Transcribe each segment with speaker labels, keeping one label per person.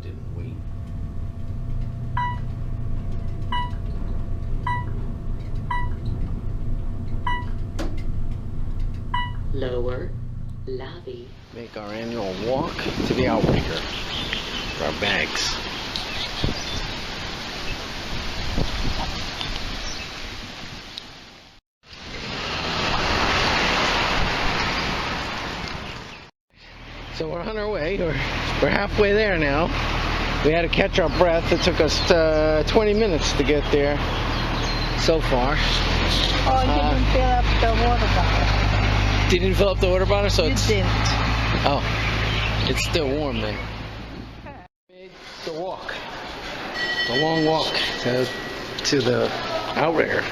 Speaker 1: didn't wait.
Speaker 2: Lower lobby.
Speaker 1: Make our annual walk to the Outrigger for our bags. So we're on our way. We're halfway there now. We had to catch our breath. It took us 20 minutes to get there so far.
Speaker 3: Oh, you didn't fill up the water bottle.
Speaker 1: Didn't fill up the water bottle, so
Speaker 3: You didn't.
Speaker 1: Oh, it's still warm then. Made the walk, the long walk to the Outrigger.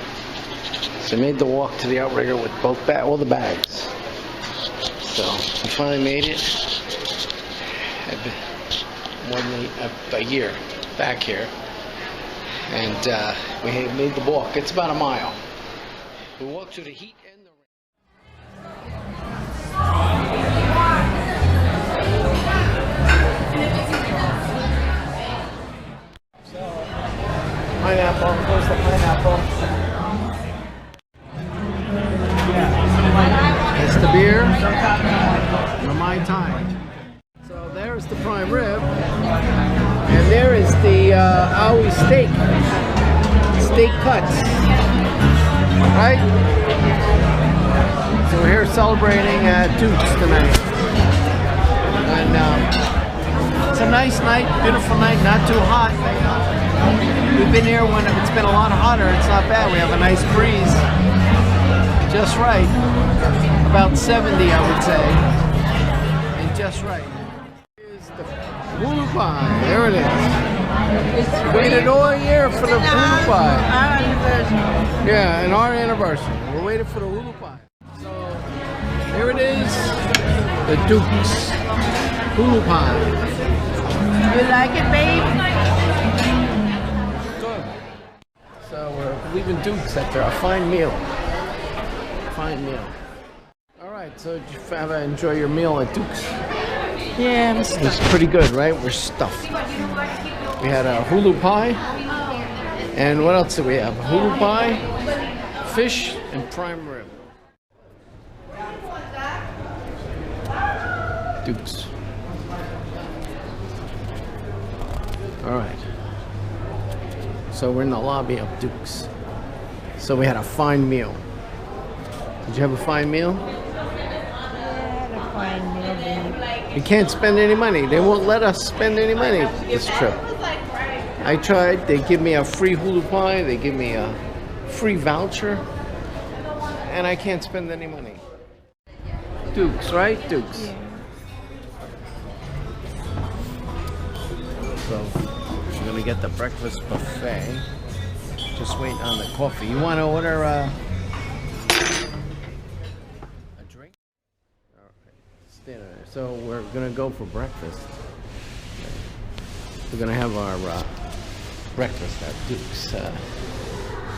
Speaker 1: So we made the walk to the Outrigger with all the bags. So we finally made it. I've been more than a year back here, and we made the walk. It's about a mile. We walked through the heat and the rain. Pineapple. Where's the pineapple? It's the beer and the Mai Tai. So there's the prime rib, and there is the Aoi steak cuts. Right? So we're here celebrating Duke's tonight, and it's a nice night, beautiful night, not too hot. We've been here when it's been a lot hotter. It's not bad. We have a nice breeze, just right, about 70, I would say, and just right. Here's the hula pie. There it is. Waited all year for the hula pie.
Speaker 3: Our anniversary.
Speaker 1: Yeah, and our anniversary. We're waiting for the hula pie. So here it is, the Duke's hula pie.
Speaker 3: You like it, babe?
Speaker 1: Good. So we're leaving Duke's after a fine meal. Fine meal. All right. So did you enjoy your meal at Duke's?
Speaker 3: Yeah, I'm
Speaker 1: It's pretty good, right? We're stuffed. We had a hula pie, and what else did we have? Hula pie, fish, and prime rib. Duke's. All right. So we're in the lobby of Duke's. So we had a fine meal. Did you have a fine meal? We can't spend any money. They won't let us spend any money this trip. I tried. They give me a free hula pie. They give me a free voucher. And I can't spend any money. Duke's, right? Duke's.
Speaker 3: Yeah.
Speaker 1: So we're going to get the breakfast buffet. Just waiting on the coffee. You want to order a drink? All right. Stand there. So we're going to go for breakfast. We're going to have our breakfast at Duke's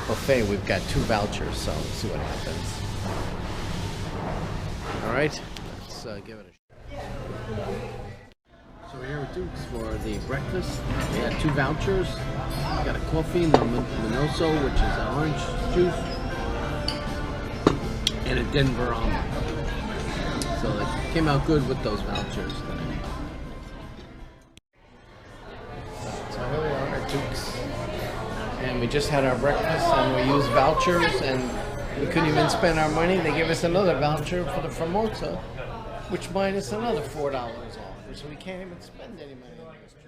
Speaker 1: buffet. We've got 2 vouchers, so we'll see what happens. All right, let's give it a shot. So we're here at Duke's for the breakfast. We got 2 vouchers. We got a coffee, Mimoso, which is an orange juice, and a Denver omelet. So it came out good with those vouchers. So here we are at Duke's, and we just had our breakfast, and we used vouchers, and we couldn't even spend our money. They gave us another voucher for the Formosa, which minus another $4 off, so we can't even spend any money on this trip.